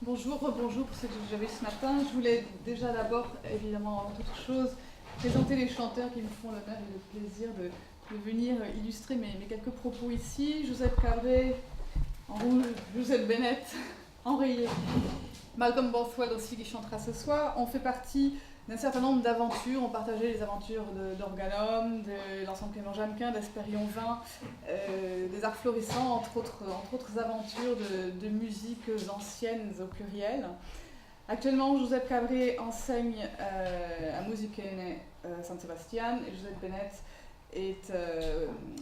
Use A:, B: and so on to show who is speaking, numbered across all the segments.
A: Bonjour, bonjour pour ceux que j'avais ce matin. Je voulais déjà d'abord, évidemment, avant toute chose, présenter les chanteurs qui me font l'honneur et le plaisir de venir illustrer mes quelques propos ici. Joseph Cabré, en rouge, Joseph Bennett, en rayé, Malcolm Bothwell aussi qui chantera ce soir. On fait partie d'un certain nombre d'aventures. On partageait les aventures d'Organum, de l'ensemble Clément Jeannequin, d'Espérion 20, des Arts Florissants, entre autres aventures de musiques anciennes au pluriel. Actuellement, Joseph Cabré enseigne à Musikene San Sebastian et Joseph Bennett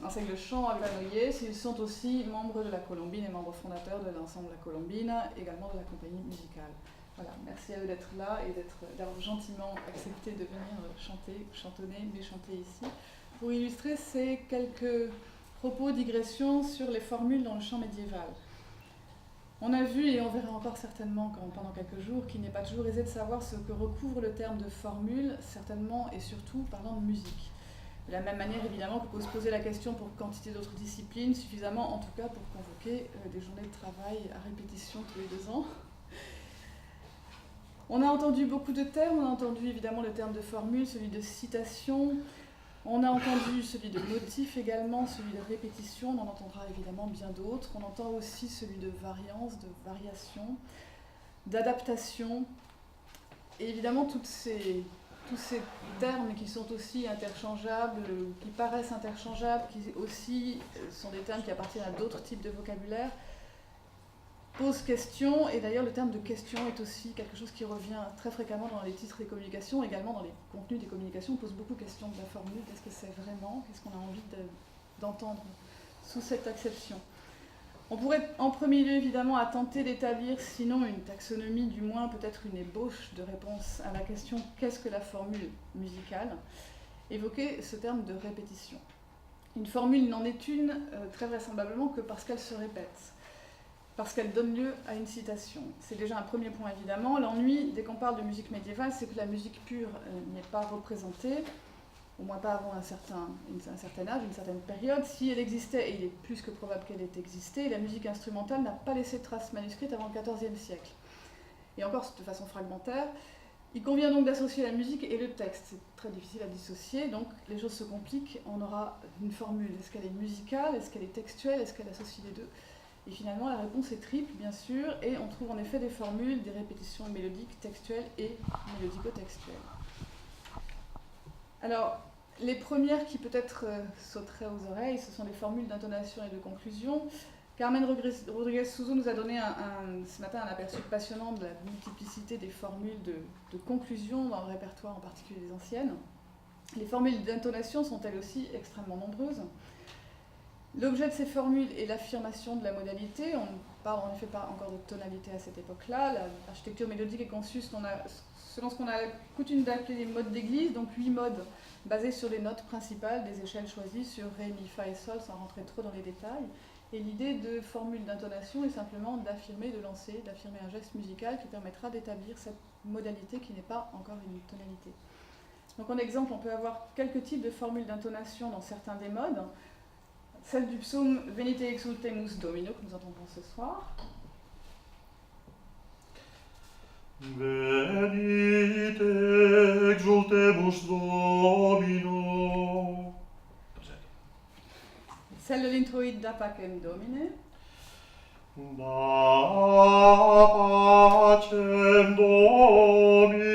A: enseigne le chant à Villanoyers. Ils sont aussi membres de la Colombine et membres fondateurs de l'ensemble La Colombine, également de la compagnie musicale. Voilà, merci à eux d'être là et d'avoir gentiment accepté de venir chantonner, mais chanter ici, pour illustrer ces quelques propos, digressions sur les formules dans le chant médiéval. On a vu, et on verra encore certainement pendant quelques jours, qu'il n'est pas toujours aisé de savoir ce que recouvre le terme de formule, certainement et surtout parlant de musique. De la même manière, évidemment, qu'on peut se poser la question pour quantité d'autres disciplines, suffisamment en tout cas pour convoquer des journées de travail à répétition tous les 2 ans. On a entendu beaucoup de termes, on a entendu évidemment le terme de formule, celui de citation, on a entendu celui de motif également, celui de répétition, on en entendra évidemment bien d'autres. On entend aussi celui de variance, de variation, d'adaptation. Et évidemment, tous ces termes qui sont aussi interchangeables, qui paraissent interchangeables, qui aussi sont des termes qui appartiennent à d'autres types de vocabulaire, posent question. Et d'ailleurs, le terme de question est aussi quelque chose qui revient très fréquemment dans les titres des communications, également dans les contenus des communications. On pose beaucoup de questions de la formule, qu'est-ce que c'est vraiment, qu'est-ce qu'on a envie d'entendre sous cette acception. On pourrait en premier lieu évidemment à tenter d'établir, sinon une taxonomie, du moins peut-être une ébauche de réponse à la question qu'est-ce que la formule musicale, évoquer ce terme de répétition. Une formule n'en est une très vraisemblablement que parce qu'elle se répète, parce qu'elle donne lieu à une citation. C'est déjà un premier point évidemment. L'ennui, dès qu'on parle de musique médiévale, c'est que la musique pure n'est pas représentée, au moins pas avant un certain âge, une certaine période. Si elle existait, et il est plus que probable qu'elle ait existé, la musique instrumentale n'a pas laissé de traces manuscrites avant le XIVe siècle. Et encore de façon fragmentaire. Il convient donc d'associer la musique et le texte. C'est très difficile à dissocier, donc les choses se compliquent. On aura une formule. Est-ce qu'elle est musicale? Est-ce qu'elle est textuelle? Est-ce qu'elle associe les deux? Et finalement, la réponse est triple, bien sûr, et on trouve en effet des formules, des répétitions mélodiques, textuelles et mélodico-textuelles. Alors, les premières qui peut-être sauteraient aux oreilles, ce sont les formules d'intonation et de conclusion. Carmen Rodriguez Souzo nous a donné ce matin un aperçu passionnant de la multiplicité des formules de conclusion dans le répertoire, en particulier les anciennes. Les formules d'intonation sont elles aussi extrêmement nombreuses. L'objet de ces formules est l'affirmation de la modalité. On ne parle en effet pas encore de tonalité à cette époque-là. L'architecture mélodique est conçue selon ce qu'on a coutume d'appeler les modes d'église, donc 8 modes basés sur les notes principales des échelles choisies sur Ré, Mi, Fa et Sol, sans rentrer trop dans les détails. Et l'idée de formule d'intonation est simplement d'affirmer, d'affirmer un geste musical qui permettra d'établir cette modalité qui n'est pas encore une tonalité. Donc en exemple, on peut avoir quelques types de formules d'intonation dans certains des modes. Celle du psaume Venite exultemus Domino que nous entendrons ce soir.
B: Venite exultemus Domino.
A: Celle de l'introïde Da Pacem Domine.
B: Da pacem Domine.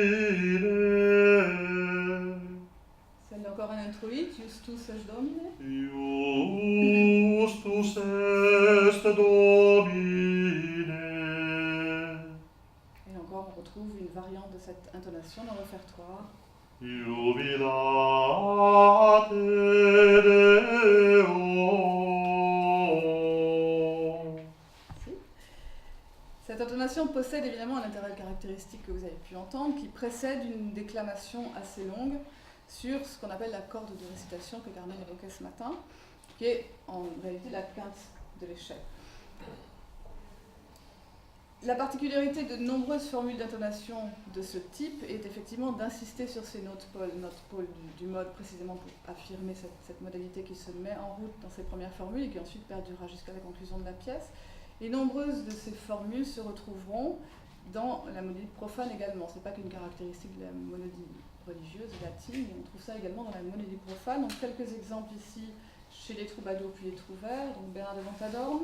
A: Celle encore un introïde, Justus est Domine.
B: Justus est Domine.
A: Et encore, on retrouve une variante de cette intonation dans le répertoire.
B: Jubilate Deo.
A: Cette intonation possède évidemment un intervalle caractéristique que vous avez pu entendre, qui précède une déclamation assez longue sur ce qu'on appelle la corde de récitation que Carmen évoquait ce matin, qui est en réalité la quinte de l'échelle. La particularité de nombreuses formules d'intonation de ce type est effectivement d'insister sur ces notes pôles du mode, précisément pour affirmer cette modalité qui se met en route dans ces premières formules et qui ensuite perdurera jusqu'à la conclusion de la pièce. Et nombreuses de ces formules se retrouveront dans la monodie profane également. Ce n'est pas qu'une caractéristique de la monodie religieuse latine, mais on trouve ça également dans la monodie profane. Donc quelques exemples ici chez les troubadours puis les trouvères. Donc Bernard de Ventadorn,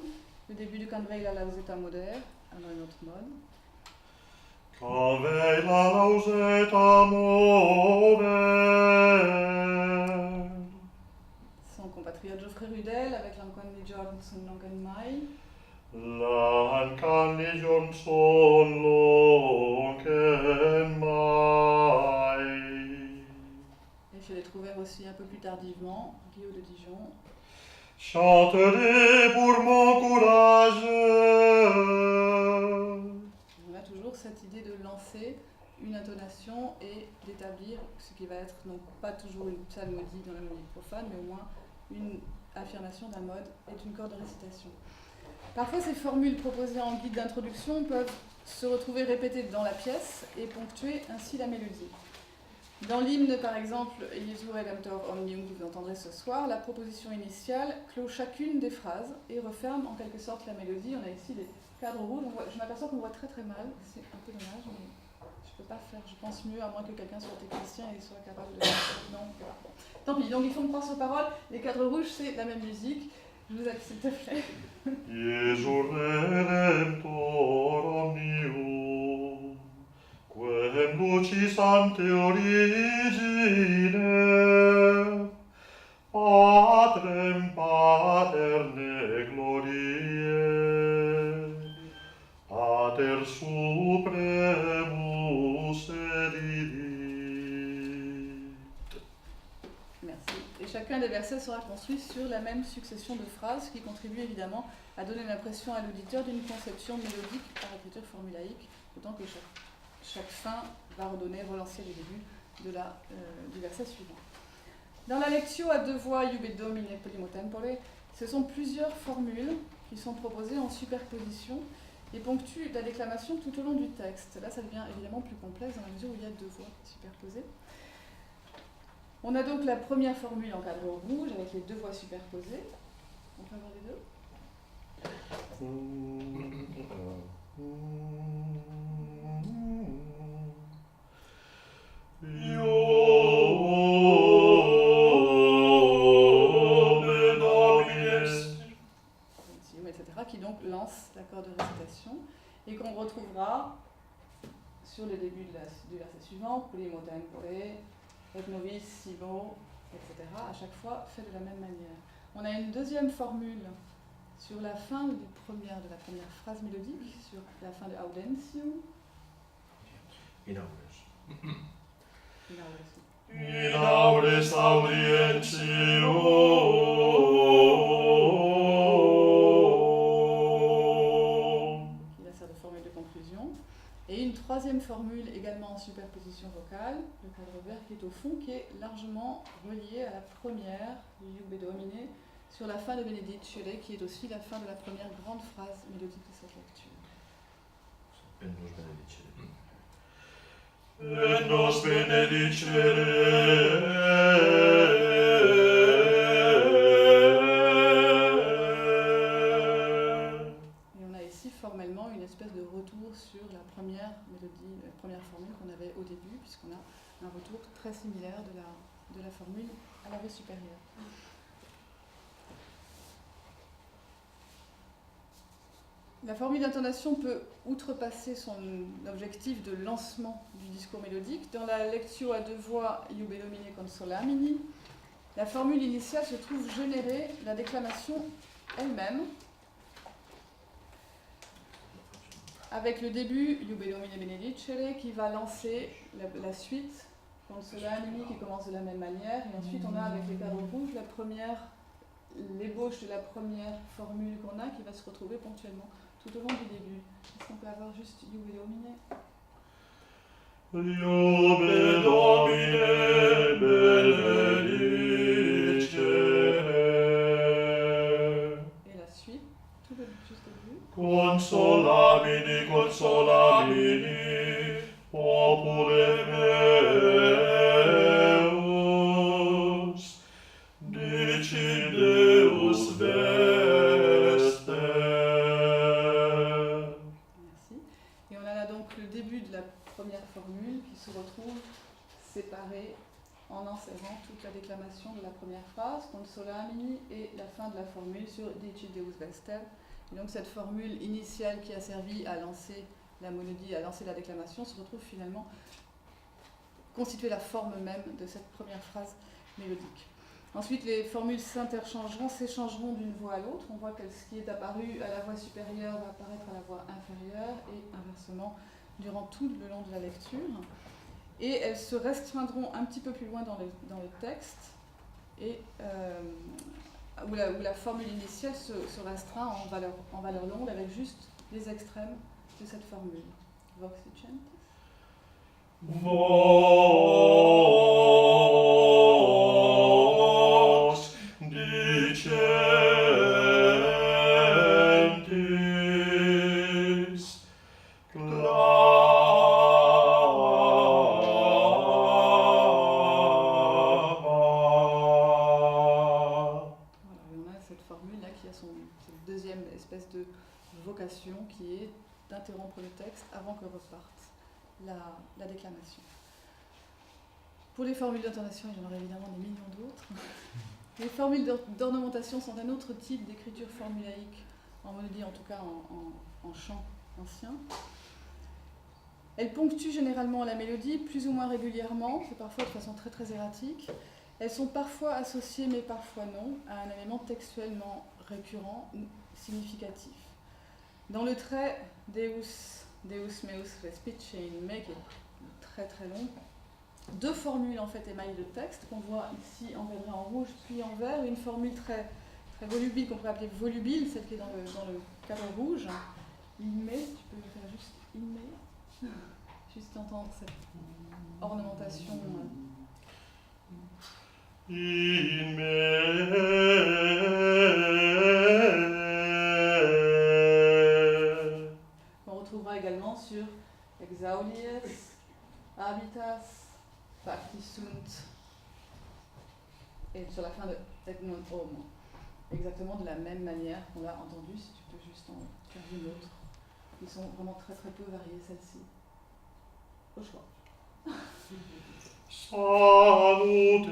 A: le début du Canveil à la Lausetta Moder, dans une autre mode.
B: Canveil la Lausetta Moder.
A: Son compatriote Geoffrey Rudel avec l'Ancan di Johnson, l'Ancan Mai.
B: L'Ancan di Johnson, l'Ancan Mai.
A: Et chez les trouvères aussi un peu plus tardivement, Guillaume de Dijon.
B: Chanterai pour mon courage.
A: On a toujours cette idée de lancer une intonation et d'établir ce qui va être donc pas toujours une psalmodie dans la monodie profane, mais au moins une affirmation d'un mode et d'une corde de récitation. Parfois, ces formules proposées en guide d'introduction peuvent se retrouver répétées dans la pièce et ponctuer ainsi la mélodie. Dans l'hymne, par exemple, Jesu Redemptor Omnium, que vous entendrez ce soir, la proposition initiale clôt chacune des phrases et referme en quelque sorte la mélodie. On a ici des cadres rouges. Je m'aperçois qu'on voit très très mal. C'est un peu dommage, mais je ne peux pas faire, je pense, mieux, à moins que quelqu'un soit technicien et soit capable de... Non, bon. Tant pis. Donc il faut me croire sur parole. Les cadres rouges, c'est la même musique. Je vous aide, s'il te plaît.
B: Jesu Redemptor Omnium, quem lucis ante origine, Patrem paterne gloriae, Pater supremus edidit.
A: Merci. Et chacun des versets sera construit sur la même succession de phrases qui contribue évidemment à donner l'impression à l'auditeur d'une conception mélodique par écriture formulaïque, autant que chaque fin va relancer le début du verset suivant. Dans la lectio à deux voix Iube Domine Primo Tempore, ce sont plusieurs formules qui sont proposées en superposition et ponctuent la déclamation tout au long du texte. Là, ça devient évidemment plus complexe dans la mesure où il y a deux voix superposées. On a donc la première formule en cadre rouge avec les deux voix superposées. On peut voir les deux ? Etc., qui donc lance l'accord de récitation et qu'on retrouvera sur le début du verset suivant, Primo Tempore, et novis, Simo, etc., à chaque fois fait de la même manière. On a une deuxième formule sur la fin de la première phrase mélodique, sur la fin de Audentium.
C: Inaures.
B: Inaures audientium.
A: Qui la sert de formule de conclusion. Et une troisième formule également en superposition vocale, le cadre vert qui est au fond, qui est largement relié à la première, Iube Domine, sur la fin de Benedicere, qui est aussi la fin de la première grande phrase mélodique de cette lecture.
C: Et nos benedicere.
B: Et nos benedicere.
A: Et on a ici formellement une espèce de retour sur la première mélodie, la première formule qu'on avait au début, puisqu'on a un retour très similaire de la formule à la voix supérieure. La formule d'intonation peut outrepasser son objectif de lancement du discours mélodique. Dans la lectio à deux voix Iube Domine Consolamini, la formule initiale se trouve générer la déclamation elle-même, avec le début Iube Domine Benedicere qui va lancer la suite Consolamini qui commence de la même manière, et ensuite on a avec les cadres rouges l'ébauche de la première formule qu'on a qui va se retrouver ponctuellement tout au long du début. Est-ce qu'on peut avoir juste Iube Domine?
B: Iube Domine benedicere.
A: Et la suite, tout le juste au début.
B: Consolamini, consolamini, popule meus, dici Deus vester.
A: Merci. Et on a là donc en insérant toute la déclamation de la première phrase, consolamini, et la fin de la formule sur Dici Deus Vestel. Et donc cette formule initiale qui a servi à lancer la monodie, à lancer la déclamation, se retrouve finalement constituer la forme même de cette première phrase mélodique. Ensuite, les formules s'échangeront d'une voix à l'autre. On voit que ce qui est apparu à la voix supérieure va apparaître à la voix inférieure et inversement durant tout le long de la lecture. Et elles se restreindront un petit peu plus loin dans le texte, et, où la formule initiale se restreint en valeur longue avec juste les extrêmes de cette formule. Vox dicentis.
B: Vox dicentis
A: Formule-là qui a cette deuxième espèce de vocation qui est d'interrompre le texte avant que reparte la déclamation. Pour les formules d'intonation, il y en aurait évidemment des millions d'autres. Les formules d'ornementation sont un autre type d'écriture formulaïque, en monodie en tout cas en chant ancien. Elles ponctuent généralement la mélodie, plus ou moins régulièrement, c'est parfois de façon très très erratique. Elles sont parfois associées, mais parfois non, à un élément textuellement récurrent ou significatif. Dans le trait Deus meus respice in me, qui est très très long, deux formules en fait émaillent le texte, qu'on voit ici encadrée en rouge puis en vert, une formule très, très volubile qu'on pourrait appeler volubile, celle qui est dans le cadre rouge. In me, tu peux faire juste in me, juste entendre cette ornementation.
B: In me.
A: On retrouvera également sur Exaudies, Habitas, Factis sunt, et sur la fin de Et non homo. Exactement de la même manière qu'on l'a entendu, si tu peux juste en faire une autre. Ils sont vraiment très très peu variés, celles-ci. Au choix.
B: Salute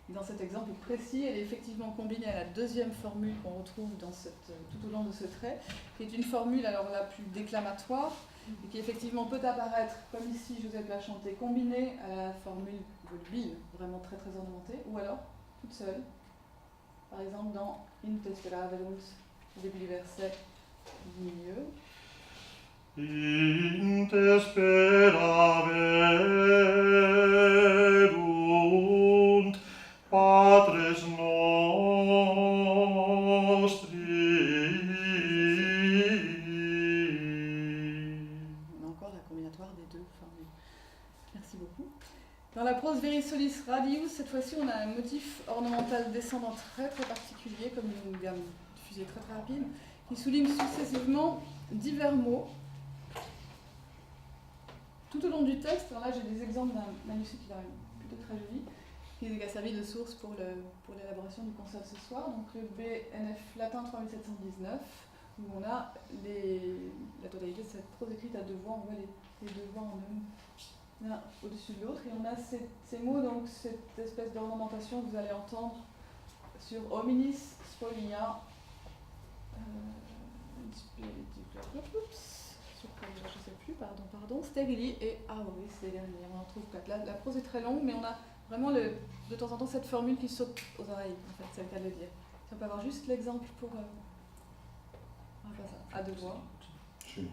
A: Dans cet exemple précis, elle est effectivement combinée à la deuxième formule qu'on retrouve tout au long de ce trait, qui est une formule alors la plus déclamatoire, et qui effectivement peut apparaître, comme ici Joseph l'a chanté, combinée à la formule volubile, vraiment très très ornementée, ou alors toute seule. Par exemple dans In te speraverunt, au début du verset du milieu.
B: In te speraverunt, Patres nostri.
A: On a encore la combinatoire des deux formules. Merci beaucoup. Dans la prose Veris solis radius, cette fois-ci, on a un motif ornemental descendant très très particulier, comme une gamme de fusée très très rapide, qui souligne successivement divers mots tout au long du texte. Alors là, j'ai des exemples d'un manuscrit qui est plutôt très joli, qui a servi de source pour l'élaboration du concert ce soir, donc le BNF latin 3719, où on a la totalité de cette prose écrite à deux voix, on voit les deux voix en l'un au-dessus de l'autre, et on a ces mots, donc cette espèce d'ornementation que vous allez entendre sur hominis, spolia, je ne sais plus, pardon, sterili et aoris, les derniers. On en trouve quatre. La prose est très longue, mais on a vraiment de temps en temps cette formule qui saute aux oreilles, en fait, c'est le cas de le dire. Si on peut avoir juste l'exemple pour à deux voix.
B: Sì.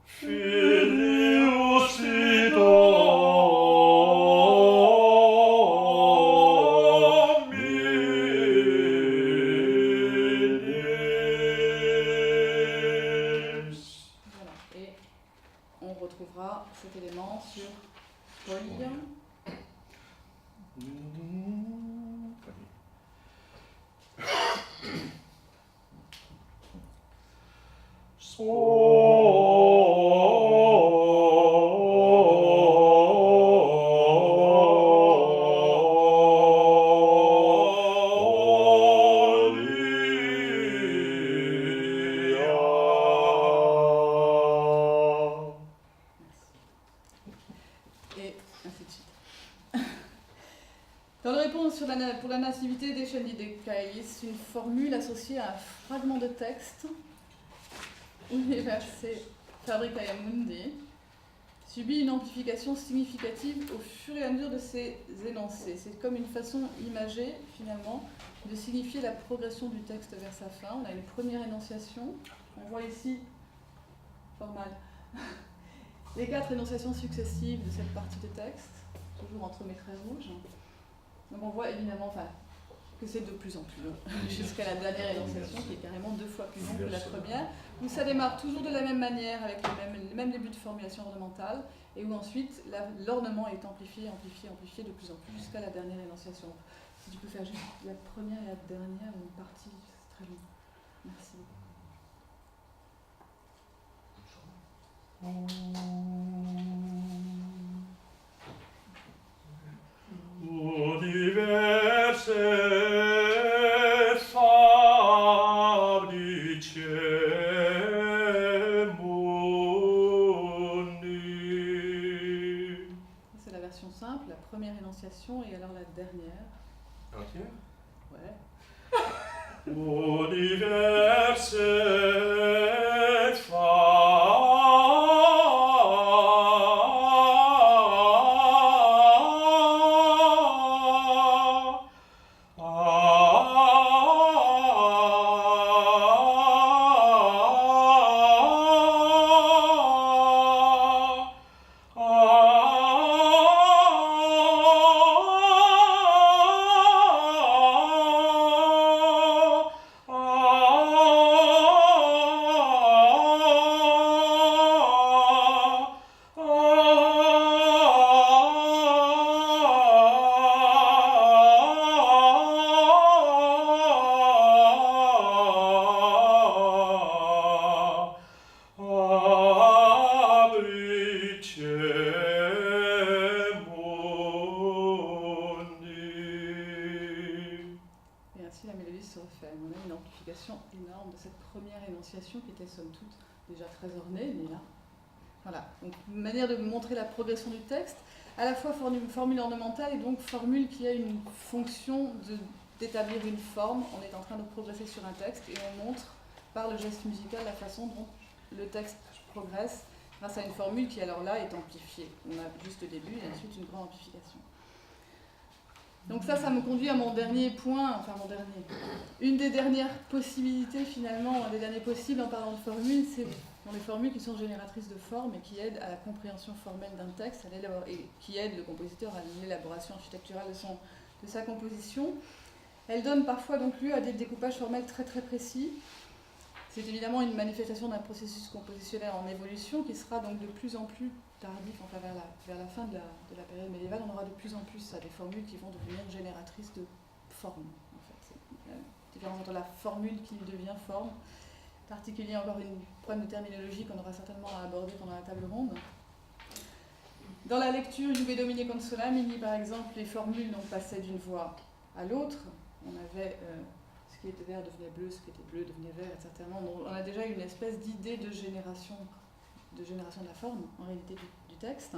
B: Filius et hominis.
A: Voilà, et on retrouvera cet élément sur spolia. ainsi de suite. Dans la réponse pour la nativité des Scendi de Cais, une formule associée à un fragment de texte, Universe Fabricae Mundi, subit une amplification significative au fur et à mesure de ses énoncés. C'est comme une façon imagée, finalement, de signifier la progression du texte vers sa fin. On a une première énonciation. On voit ici, formal, les 4 énonciations successives de cette partie de texte, toujours entre mes traits rouges. Donc on voit évidemment que c'est de plus en plus long, jusqu'à la dernière énonciation qui est carrément 2 fois plus longue que la première, où ça démarre toujours de la même manière, avec le même début de formulation ornementale, et où ensuite l'ornement est amplifié de plus en plus, jusqu'à la dernière énonciation. Si tu peux faire juste la première et la dernière, une partie, c'est très long. Merci.
B: Universe fabricae mundi.
A: C'est la version simple, la première énonciation et alors la dernière.
C: Entière?
A: Ouais.
B: Universe
A: énorme de cette première énonciation qui était somme toute déjà très ornée, mais là, voilà. Donc une manière de montrer la progression du texte, à la fois formule ornementale et donc formule qui a une fonction d'établir une forme. On est en train de progresser sur un texte et on montre par le geste musical la façon dont le texte progresse grâce à une formule qui alors là est amplifiée. On a juste le début et ensuite une grande amplification. Donc ça me conduit à mon dernier point, une des dernières possibilités finalement, des derniers possibles en parlant de formules, c'est dans les formules qui sont génératrices de formes et qui aident à la compréhension formelle d'un texte et qui aident le compositeur à l'élaboration architecturale de sa composition. Elles donnent parfois donc lieu à des découpages formels très très précis. C'est évidemment une manifestation d'un processus compositionnel en évolution qui sera donc de plus en plus tardif, enfin vers la fin de la période médiévale, on aura de plus en plus des formules qui vont devenir génératrices de formes. En fait. C'est la différence entre la formule qui devient forme, particulier encore une problème de terminologie qu'on aura certainement à aborder pendant la table ronde. Dans la lecture Juve Domine Consolamini, par exemple, les formules donc, passaient d'une voix à l'autre. On avait ce qui était vert devenait bleu, ce qui était bleu devenait vert, etc. Donc, on a déjà une espèce d'idée de génération de la forme, en réalité, du texte.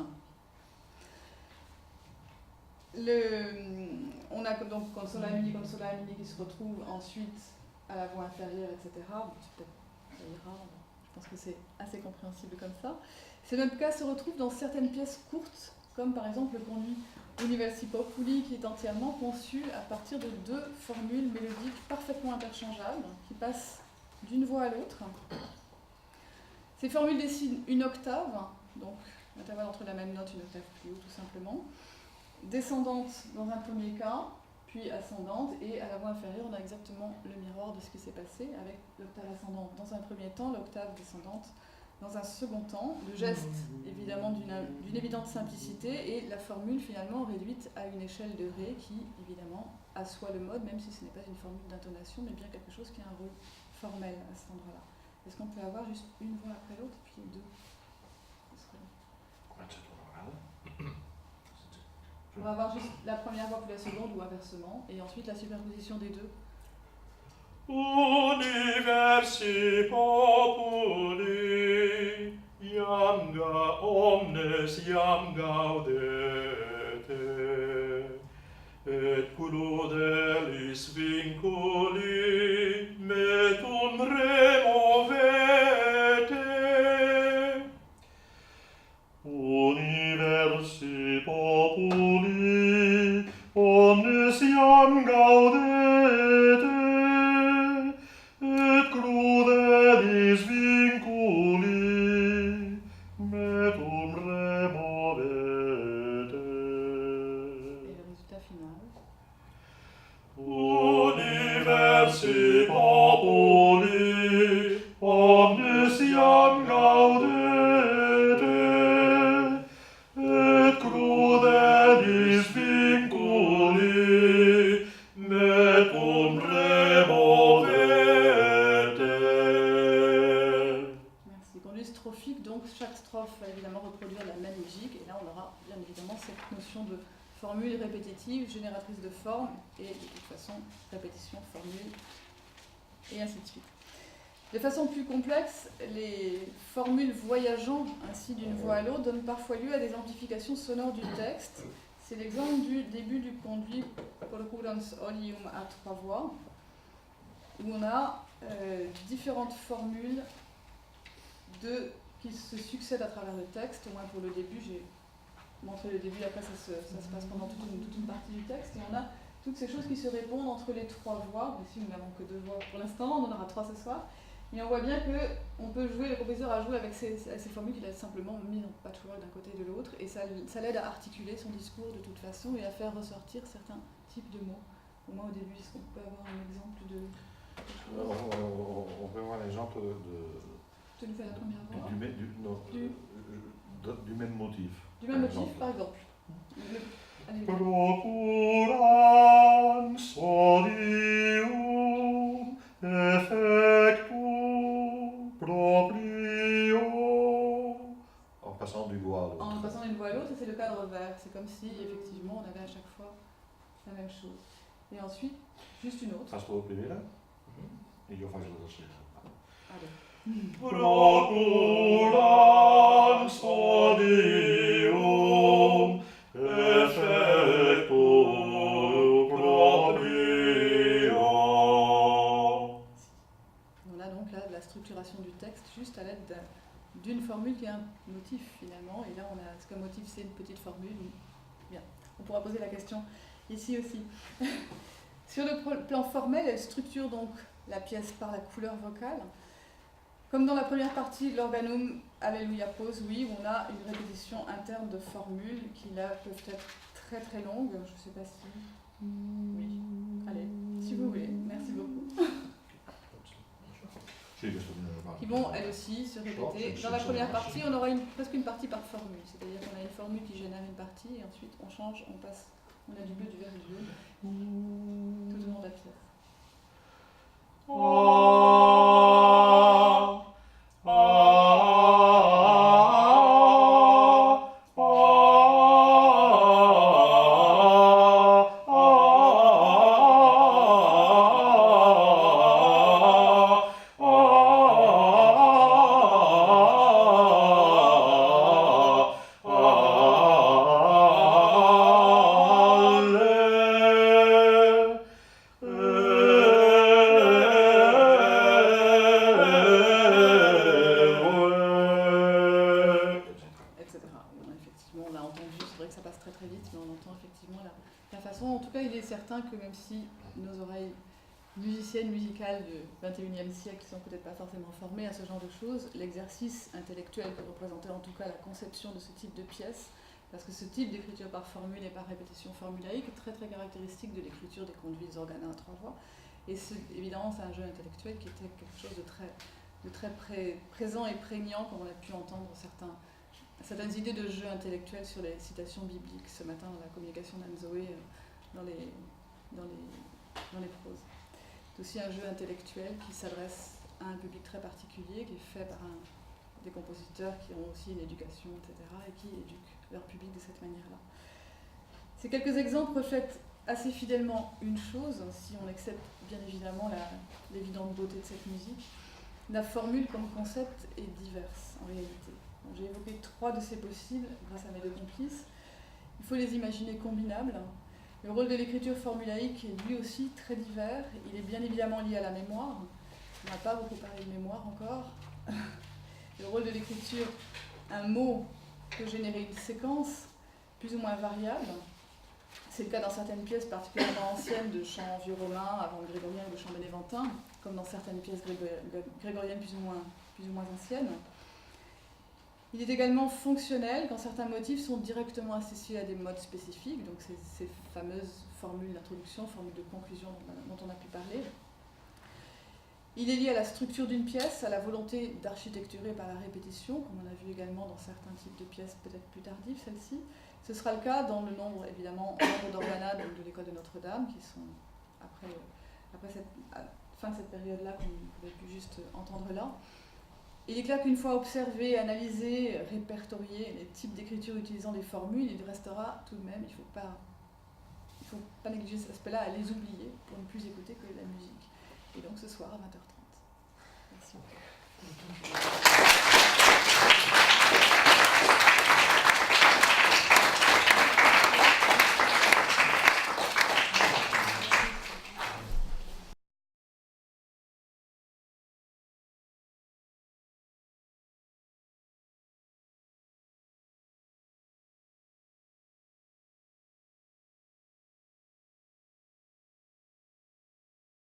A: On a donc Consolamini qui se retrouve ensuite à la voix inférieure, etc. Bon, ça ira, je pense que c'est assez compréhensible comme ça. Ces mêmes cas se retrouvent dans certaines pièces courtes, comme par exemple le conduit Universi Populi, qui est entièrement conçu à partir de 2 formules mélodiques parfaitement interchangeables, qui passent d'une voix à l'autre. Ces formules dessinent une octave, donc l'intervalle entre la même note, une octave plus haut tout simplement, descendante dans un premier cas, puis ascendante, et à la voix inférieure, on a exactement le miroir de ce qui s'est passé, avec l'octave ascendante dans un premier temps, l'octave descendante dans un second temps, le geste évidemment d'une évidente simplicité, et la formule finalement réduite à une échelle de Ré qui évidemment assoit le mode, même si ce n'est pas une formule d'intonation, mais bien quelque chose qui a un rôle formel à cet endroit-là. Est-ce qu'on peut avoir juste une voix après l'autre, puis 2 ? On va avoir juste la première voix puis la seconde, ou inversement, et ensuite la superposition des deux.
B: Universi populi, omnes iam gaudet. crudelis vinculi, metum removete. Universi populi, omnes iam gaudete, et crudelis vinculi, metum removete.
A: Et le résultat final.
B: Universi populi, omnes iam gaudete, et crudelis vinculi, metum removete.
A: Merci. Conduite strophique, donc chaque strophe va évidemment reproduire la même musique, et là on aura bien évidemment cette notion de formule répétitive, génératrice de forme, et de toute façon, répétition, formule, et ainsi de suite. De façon plus complexe, les formules voyageant ainsi d'une voix à l'autre donnent parfois lieu à des amplifications sonores du texte. C'est l'exemple du début du conduit Procurans Odium à 3 voix, où on a différentes formules qui se succèdent à travers le texte. Au moins pour le début, j'ai montré le début, après ça se passe pendant toute une partie du texte, et on a toutes ces choses qui se répondent entre les 3 voix. Ici nous n'avons que 2 voix pour l'instant, on en aura 3 ce soir. Et on voit bien qu'on peut jouer, le compositeur a joué avec ces formules qu'il a simplement mis en patchwork d'un côté et de l'autre, et ça l'aide à articuler son discours de toute façon et à faire ressortir certains types de mots. Au moins au début, est-ce qu'on peut avoir un exemple de...
C: On peut voir l'exemple
A: Tu nous fais la première voix.
C: Du même motif.
A: Du même motif, par exemple. Allez.
B: Procurans odium effectu proprio.
C: En passant d'une voix à l'autre.
A: En passant d'une voix à l'autre, c'est le cadre vert. C'est comme si, effectivement, on avait à chaque fois la même chose. Et ensuite, juste une autre.
C: Fast forward primera. Y yo faço la tercera.
A: Allez.
B: Procurans odium effectu proprio.
A: On a donc là la structuration du texte juste à l'aide d'une formule qui est un motif finalement. Et là, on a ce qu'un motif, c'est une petite formule. Bien. On pourra poser la question ici aussi. Sur le plan formel, elle structure donc la pièce par la couleur vocale. Comme dans la première partie, l'organum Alléluia pose, oui, on a une répétition interne de formules qui là peuvent être très très longues. Je ne sais pas si... Oui. Allez, si vous voulez. Merci beaucoup. Qui vont elles aussi se répéter. Dans la première partie, on aura presque une partie par formule. C'est-à-dire qu'on a une formule qui génère une partie et ensuite on change, on passe, on a du bleu, du vert et du jaune tout au long de la pièce. Formés à ce genre de choses, l'exercice intellectuel que représentait en tout cas la conception de ce type de pièce, parce que ce type d'écriture par formule et par répétition formulaïque est très très caractéristique de l'écriture des conduites organes à 3 voix. Et évidemment, c'est un jeu intellectuel qui était quelque chose de très présent et prégnant, comme on a pu entendre certaines idées de jeu intellectuel sur les citations bibliques ce matin dans la communication d'Anne-Zoé dans les proses. C'est aussi un jeu intellectuel qui s'adresse à un public très particulier, qui est fait par des compositeurs qui ont aussi une éducation, etc., et qui éduquent leur public de cette manière-là. Ces quelques exemples reflètent assez fidèlement une chose, si on accepte bien évidemment l'évidente beauté de cette musique. La formule comme concept est diverse en réalité. J'ai évoqué 3 de ces possibles grâce à mes 2 complices. Il faut les imaginer combinables. Le rôle de l'écriture formulaïque est lui aussi très divers. Il est bien évidemment lié à la mémoire. On n'a pas beaucoup parlé de mémoire encore. Le rôle de l'écriture, un mot peut générer une séquence plus ou moins variable. C'est le cas dans certaines pièces particulièrement anciennes de chants vieux romains, avant le grégorien et le chant bénéventin, comme dans certaines pièces grégoriennes plus ou moins anciennes. Il est également fonctionnel quand certains motifs sont directement associés à des modes spécifiques, donc ces fameuses formules d'introduction, formules de conclusion dont on a pu parler. Il est lié à la structure d'une pièce, à la volonté d'architecturer par la répétition, comme on a vu également dans certains types de pièces peut-être plus tardives, celle-ci. Ce sera le cas dans le nombre, évidemment, d'organas de l'école de Notre-Dame, qui sont après cette fin de cette période-là qu'on pouvait plus juste entendre là. Il est clair qu'une fois observé, analysé, répertorié les types d'écriture utilisant des formules, il restera tout de même, il ne faut pas négliger cet aspect-là, à les oublier pour ne plus écouter que la musique. Et donc ce soir à 20h30. Merci.